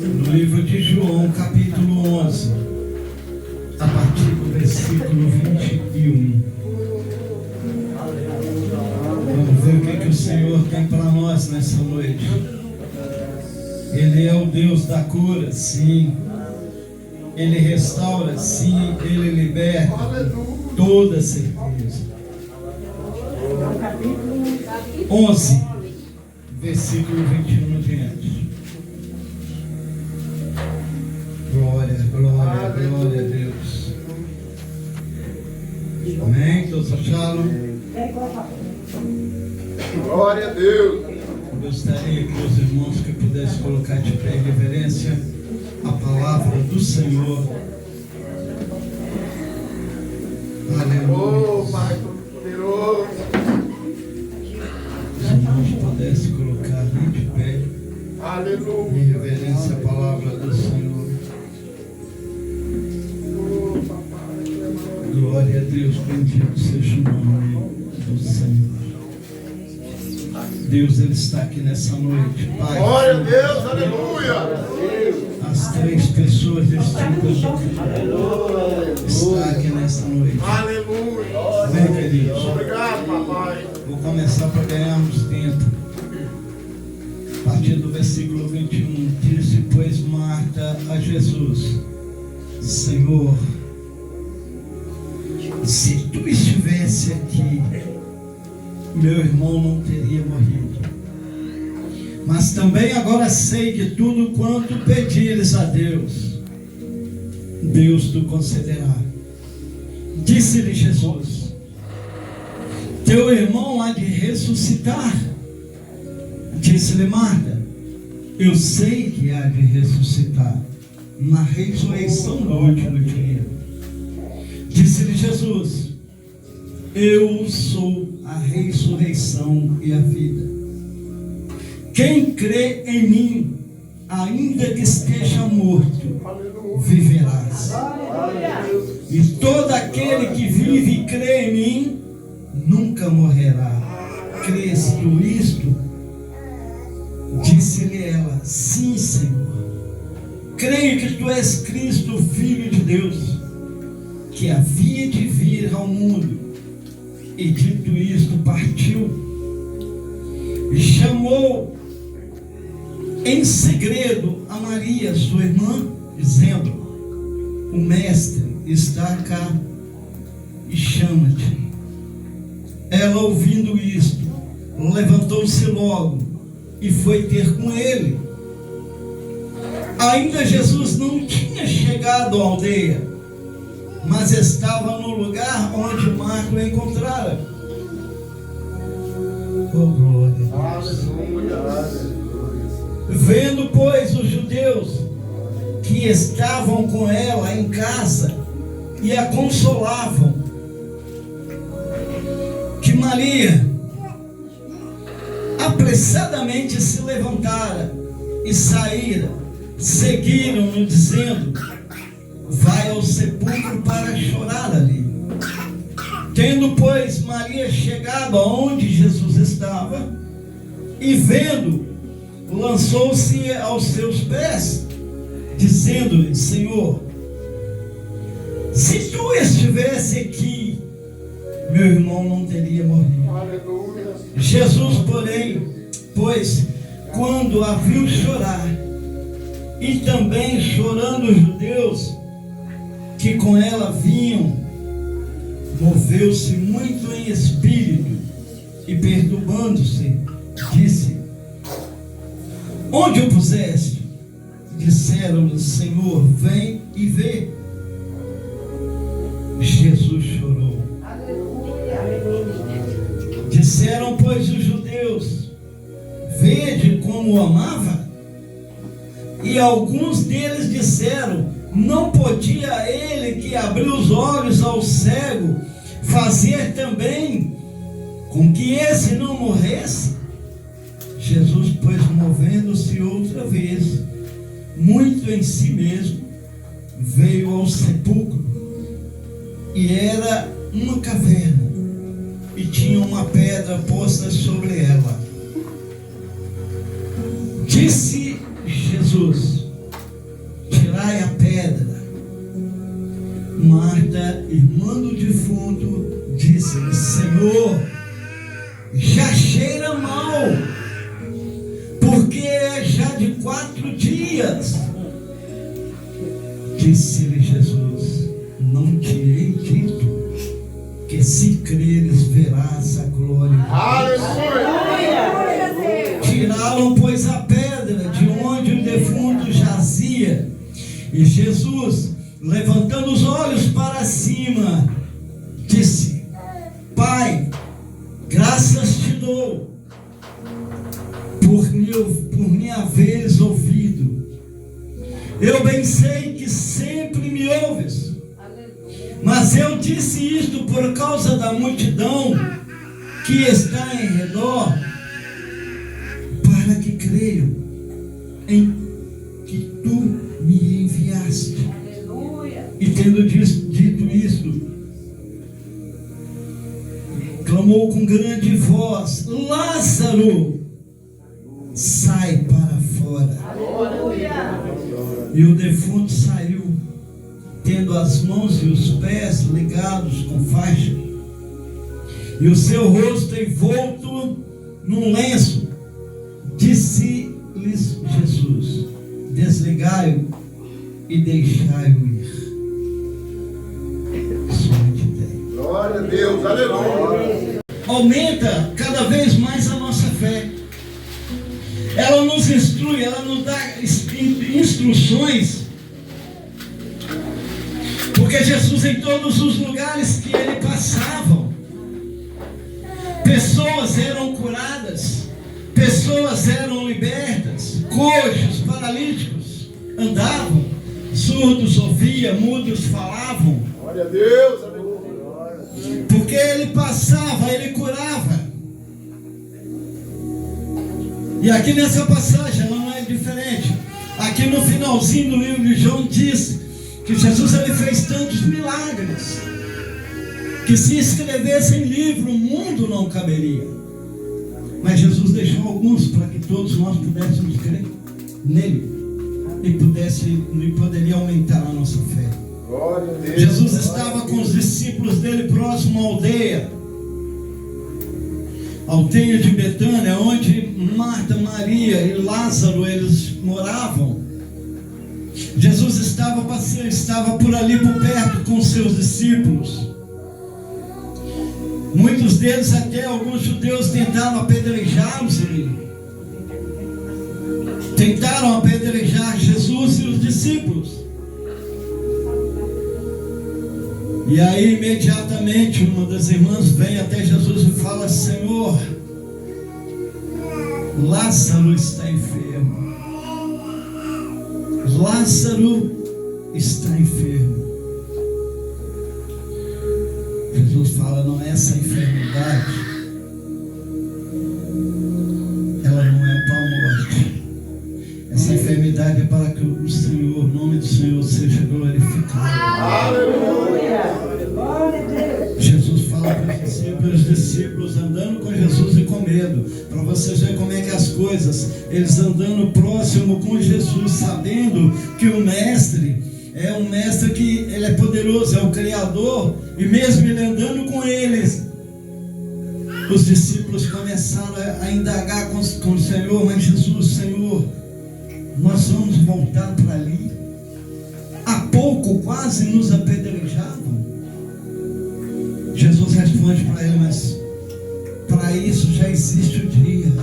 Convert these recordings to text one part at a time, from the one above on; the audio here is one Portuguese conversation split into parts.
No livro de João, capítulo 11, a partir do versículo 21. Vamos ver o que o Senhor tem para nós nessa noite. Ele é o Deus da cura, sim. Ele restaura, sim. Ele liberta, com toda certeza. 11, versículo 21 diante. Glória, glória, glória a Deus. Amém? Todos acharam? Glória a Deus. Gostaria que os irmãos que pudessem colocar de pé em reverência a palavra do Senhor. Aleluia. Oh, Pai Todo-Poderoso. Os irmãos pudessem colocar bem de pé Aleluia. em reverência a palavra do Senhor. Oh, papai. Glória a Deus, bendito seja o nome do Senhor. Deus, Ele está aqui nessa noite, Pai. Glória a Deus, aleluia. As três pessoas distintas está aqui nessa noite. Aleluia. Amém, queridos? Obrigado, papai. Vou começar para ganharmos tempo. A partir do versículo 21, disse, pois, Marta a Jesus: Senhor, se tu estivesse aqui, meu irmão não teria morrido. Mas também agora sei que tudo quanto pedires a Deus, Deus te concederá. Disse-lhe Jesus: teu irmão há de ressuscitar. Disse-lhe Marta: eu sei que há de ressuscitar na ressurreição do último dia. Disse-lhe Jesus: eu sou a ressurreição e a vida. Quem crê em mim, ainda que esteja morto, viverás. E todo aquele que vive e crê em mim, nunca morrerá. Crês tu isto? Disse-lhe ela: sim, Senhor. Creio que tu és Cristo, o Filho de Deus, que havia de vir ao mundo. E dito isto, partiu e chamou em segredo a Maria, sua irmã, dizendo: o mestre está cá e chama-te. Ela, ouvindo isto, levantou-se logo e foi ter com ele. Ainda Jesus não tinha chegado à aldeia, mas estava no lugar onde Marta o encontrara. Oh, glória a Deus. Vendo, pois, os judeus que estavam com ela em casa e a consolavam, que Maria apressadamente se levantara e saíra, seguiram-no dizendo: vai ao sepulcro para chorar ali. Tendo, pois, Maria chegado aonde Jesus estava, e vendo, lançou-se aos seus pés, dizendo-lhe: Senhor, se tu estivesse aqui, meu irmão não teria morrido. Aleluia. Jesus, porém, pois, quando a viu chorar, e também chorando os judeus que com ela vinham, moveu-se muito em espírito e, perturbando-se, disse: onde o puseste? Disseram-lhe: Senhor, vem e vê. Jesus chorou. Disseram, pois, os judeus: vede como o amava. E alguns deles disseram: não podia ele que abriu os olhos ao cego fazer também com que esse não morresse? Jesus, pois, movendo-se outra vez, muito em si mesmo, veio ao sepulcro, e era uma caverna, e tinha uma pedra posta sobre ela. Disse Jesus: a irmã do defunto disse-lhe: Senhor, já cheira mal, porque é já de 4 dias. Disse-lhe Jesus: não te hei dito que se creres verás a glória de Deus? Tiraram, pois, a pedra de onde o defunto jazia. E Jesus, levantando os olhos para cima, disse: Pai, graças te dou por me haveres ouvido. Eu bem sei que sempre me ouves, mas eu disse isto por causa da multidão que está em redor, para que creiam em que tu me enviaste. E tendo dito isto, clamou com grande voz: Lázaro, sai para fora. E o defunto saiu, tendo as mãos e os pés ligados com faixa, e o seu rosto envolto num lenço. Disse-lhes Jesus: desligai-o e deixai-o ir. Somente Deus. Glória a Deus, aleluia. Aumenta cada vez mais a nossa fé. Ela nos instrui, ela nos dá instruções. Porque Jesus, em todos os lugares que ele passava, pessoas eram curadas, pessoas eram libertas, coxos, paralíticos andavam, surdos ouviam, mudos falavam. Glória a Deus, aleluia. Porque ele passava, ele curava. E aqui nessa passagem ela não é diferente. Aqui no finalzinho do livro de João diz que Jesus ele fez tantos milagres que se escrevesse em livro o mundo não caberia. Mas Jesus deixou alguns para que todos nós pudéssemos crer nele e poderia aumentar a nossa fé. Glória a Deus. Jesus estava com os discípulos dele próximo à aldeia de Betânia, onde Marta, Maria e Lázaro eles moravam. Jesus estava passeando, estava por ali por perto com seus discípulos. Muitos deles, até alguns judeus, tentaram apedrejá-los. Tentaram apedrejar Jesus e os discípulos. E aí imediatamente uma das irmãs vem até Jesus e fala: Senhor, Lázaro está enfermo. Lázaro está enfermo. Jesus fala: não é essa enfermidade, ela não é para a morte. Essa enfermidade é para que o Senhor, o nome do Senhor seja glorificado. Aleluia. Jesus fala para os discípulos andando com Jesus e com medo, para vocês verem como é que as coisas, eles andando próximo com Jesus, sabendo que o mestre é um mestre que ele é poderoso, é o Criador, e mesmo ele andando com eles, os discípulos começaram a indagar com o Senhor: mas Jesus, Senhor, nós vamos voltar para ali? Há pouco quase nos apedrejavam. Jesus responde para ele: mas para isso já existe o dia.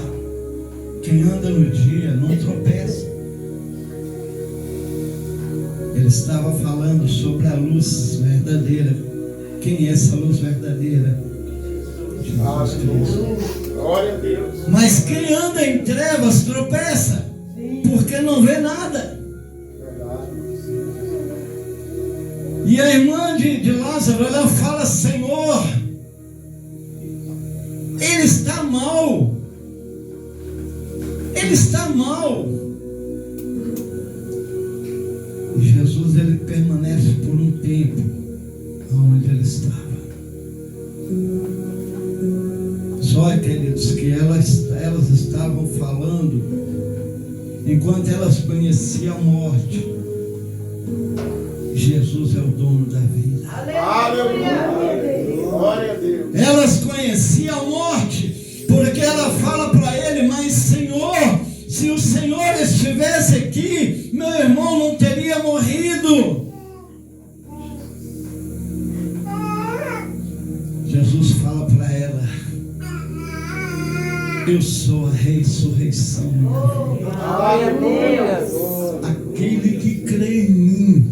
Quem anda no dia não tropeça. Ele estava falando sobre a luz verdadeira. Quem é essa luz verdadeira? Jesus Cristo. Glória a Deus. Mas quem anda em trevas tropeça, porque não vê nada. E a irmã de Lázaro, ela fala: Senhor, ele está mal. Ele está mal. E Jesus, ele permanece por um tempo onde ele estava. Só, queridos, que elas estavam falando enquanto elas conheciam a morte. Jesus é o dono da vida. Aleluia. Glória a Deus. Elas conheciam a morte, porque ela fala para ele: mas Senhor, se o Senhor estivesse aqui, meu irmão não teria morrido. Jesus fala para ela: eu sou a ressurreição. Aquele que crê em mim,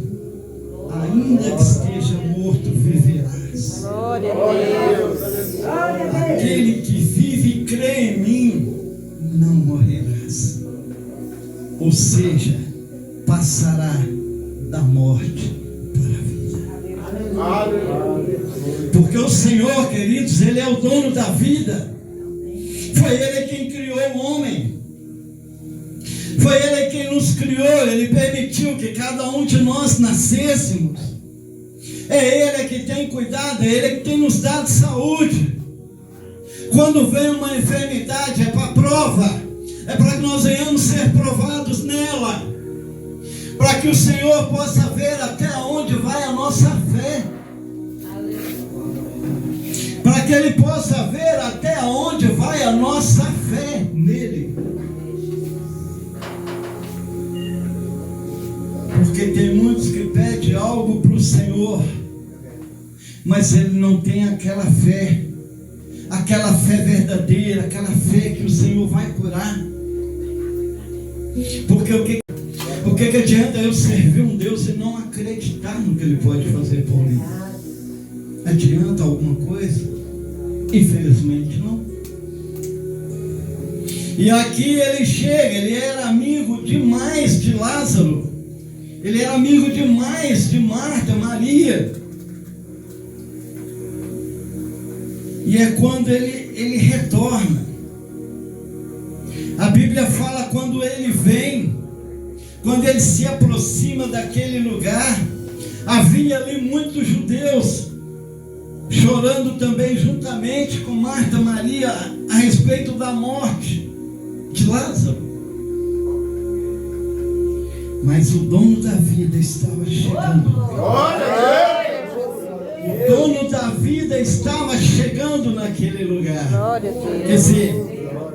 ainda que esteja morto, viverás. Glória a Deus. Aquele que vive e crê em mim, não morrerás. Ou seja, passará da morte para a vida. Porque o Senhor, queridos, Ele é o dono da vida. Foi Ele quem criou o homem. Foi Ele quem nos criou. Ele permitiu que cada um de nós nascêssemos. É Ele que tem cuidado, é Ele que tem nos dado saúde. Quando vem uma enfermidade, é para prova, é para que nós venhamos ser provados nela, para que o Senhor possa ver até onde vai a nossa fé, para que Ele possa ver até onde vai a nossa fé nele. Porque tem muitos que pedem algo para o Senhor, mas ele não tem aquela fé verdadeira, aquela fé que o Senhor vai curar. Porque o que adianta eu servir um Deus e não acreditar no que Ele pode fazer por mim? Adianta alguma coisa? Infelizmente não. E aqui ele chega, ele era amigo demais de Lázaro, ele era amigo demais de Marta, Maria. E é quando ele retorna. A Bíblia fala quando ele vem, quando ele se aproxima daquele lugar, havia ali muitos judeus chorando também juntamente com Marta, Maria, a respeito da morte de Lázaro. Mas o dono da vida estava chegando. Glória a Deus. O dono da vida estava chegando naquele lugar. Glória a Deus. Quer dizer,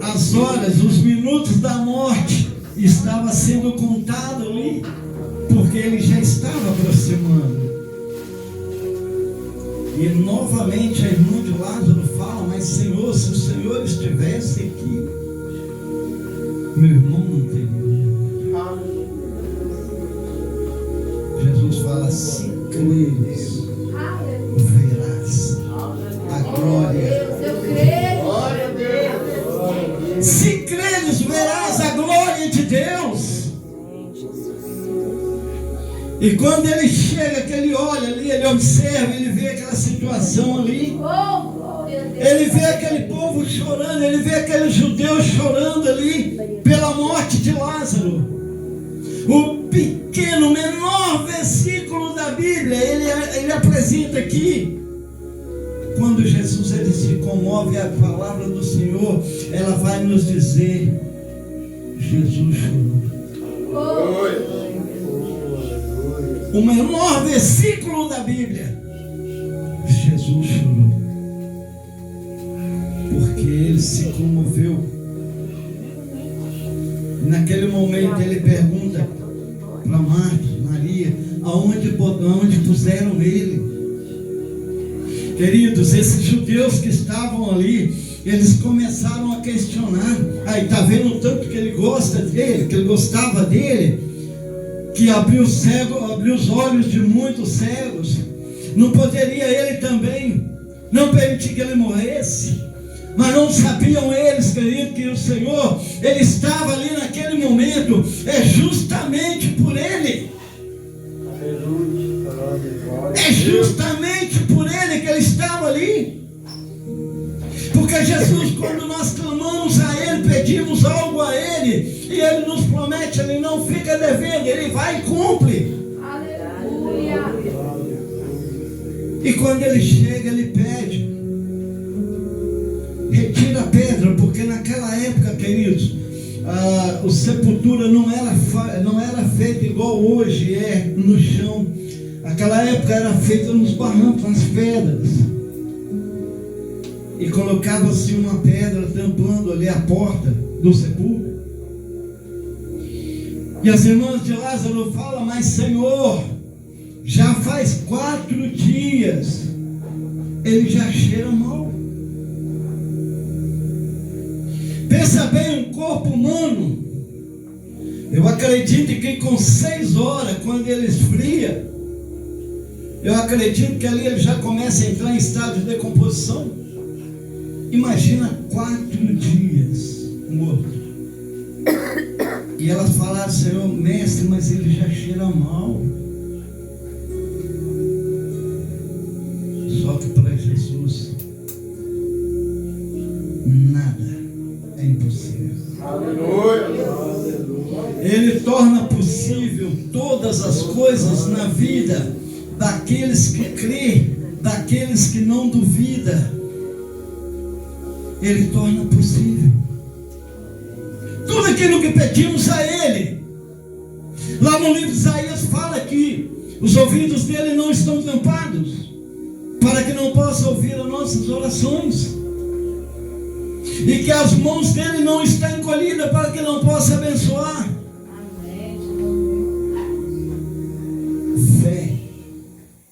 as horas, os minutos da morte estavam sendo contados ali, porque ele já estava aproximando. E novamente a irmã de Lázaro fala: mas Senhor, se o Senhor estivesse aqui, meu irmão não teria. Jesus fala: se creres, verás a glória. Glória a Deus. Se creres, verás a glória de Deus. E quando ele chega, que ele olha ali, ele observa, ele vê aquela situação ali, ele vê aquele povo chorando, ele vê aqueles judeus chorando ali pela morte de Lázaro. O pequeno, menor versículo da Bíblia, ele apresenta aqui. Quando Jesus ele se comove, a palavra do Senhor, ela vai nos dizer: Jesus chorou. O menor versículo da Bíblia, Jesus chorou, porque ele se comoveu. Naquele momento ele pergunta para Marta, Maria, aonde puseram ele? Queridos, esses judeus que estavam ali, eles começaram a questionar. Aí está vendo o tanto que ele gosta dele, que ele gostava dele, que abriu os olhos de muitos cegos. Não poderia ele também não permitir que ele morresse? Mas não sabiam eles, querido, que o Senhor, ele estava ali naquele momento, justamente por ele. É justamente por ele que ele estava ali. Porque Jesus, quando nós clamamos a Ele, pedimos algo a Ele, e Ele nos promete, Ele não fica devendo, Ele vai e cumpre. Aleluia. E quando Ele chega, Ele pede: retira a pedra, porque naquela época, queridos, a sepultura não era feita igual hoje é no chão. Aquela época era feita nos barrancos, nas pedras. E colocava-se uma pedra tampando ali a porta do sepulcro. E as irmãs de Lázaro falam: mas Senhor, já faz 4 dias, ele já cheira mal. Pensa bem, um corpo humano, eu acredito que com 6 horas, quando ele esfria, eu acredito que ali ele já começa a entrar em estado de decomposição. Imagina 4 dias morto. E elas falaram: Senhor, mestre, mas ele já cheira mal. Só que para Jesus nada é impossível. Aleluia. Ele torna possível todas as coisas na vida daqueles que crêem, daqueles que não duvidam. Ele torna possível tudo aquilo que pedimos a Ele. Lá no livro de Isaías fala que os ouvidos dele não estão tampados, para que não possa ouvir as nossas orações, e que as mãos dele não estão encolhidas, para que não possa abençoar. Fé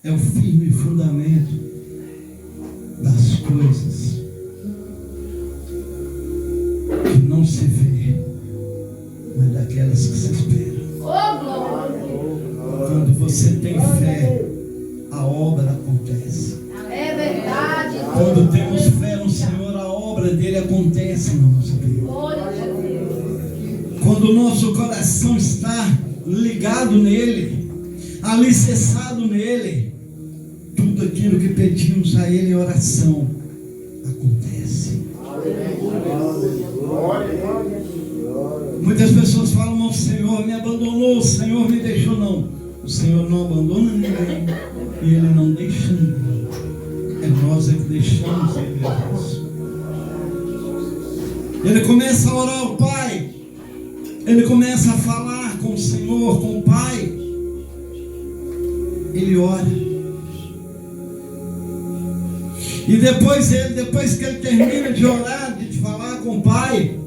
é o firme fundamento das coisas que não se vê, mas daquelas que se esperam. Quando você tem fé, a obra acontece. É verdade. Quando temos fé no Senhor, a obra dele acontece na nossa vida. Quando o nosso coração está ligado nele, alicerçado nele, tudo aquilo que pedimos a ele em oração acontece. Muitas pessoas falam: o Senhor me abandonou, o Senhor me deixou. Não, o Senhor não abandona ninguém e ele não deixa ninguém. É nós que deixamos ele. Ele começa a orar ao Pai, ele começa a falar com o Senhor, com o Pai. Ele ora. E depois que ele termina de orar, de falar com o Pai,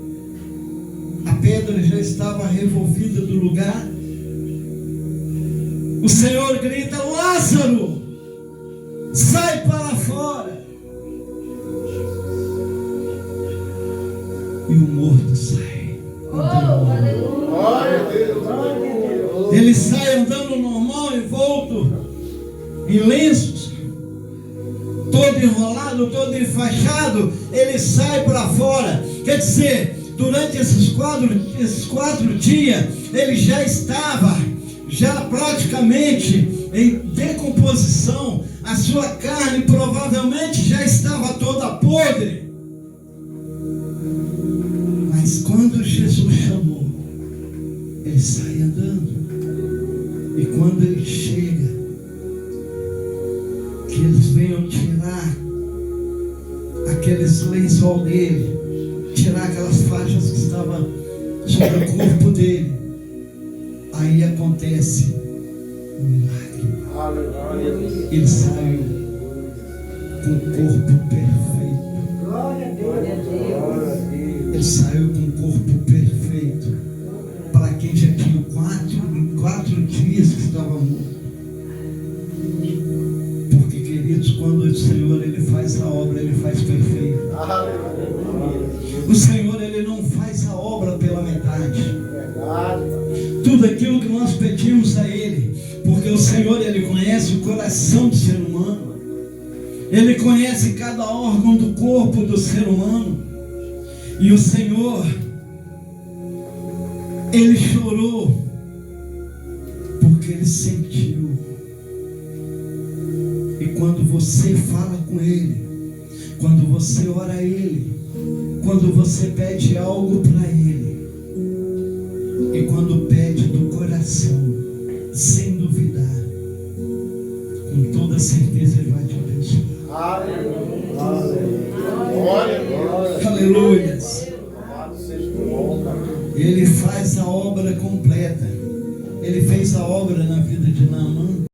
a pedra já estava revolvida do lugar. O Senhor grita: Lázaro, sai para fora. E o morto sai. Glória a Deus. Ele sai andando normal, envolto em lenços, todo enrolado, todo enfaixado. Ele sai para fora. Quer dizer, durante esses 4 dias, ele já estava praticamente em decomposição. A sua carne provavelmente já estava toda podre. Mas quando Jesus chamou, ele sai andando. E quando ele chega, que eles venham tirar aqueles lençol dele, tirar aquelas faixas que estavam sobre o corpo dele, aí acontece um milagre. Ele saiu com o corpo perfeito. Ele saiu com o corpo perfeito. Para quem já tinha 4 dias que estava morto. Porque, queridos, quando o Senhor ele faz a obra, ele faz perfeito. O Senhor ele não faz a obra pela metade. Tudo aquilo que nós pedimos a Ele, porque o Senhor ele conhece o coração do ser humano. Ele conhece cada órgão do corpo do ser humano. E o Senhor, ele chorou porque ele sentiu. E quando você fala com ele, quando você ora a ele, quando você pede algo para ele, e quando pede do coração, sem duvidar, com toda certeza ele vai te abençoar. Aleluia. Ele faz a obra completa. Ele fez a obra na vida de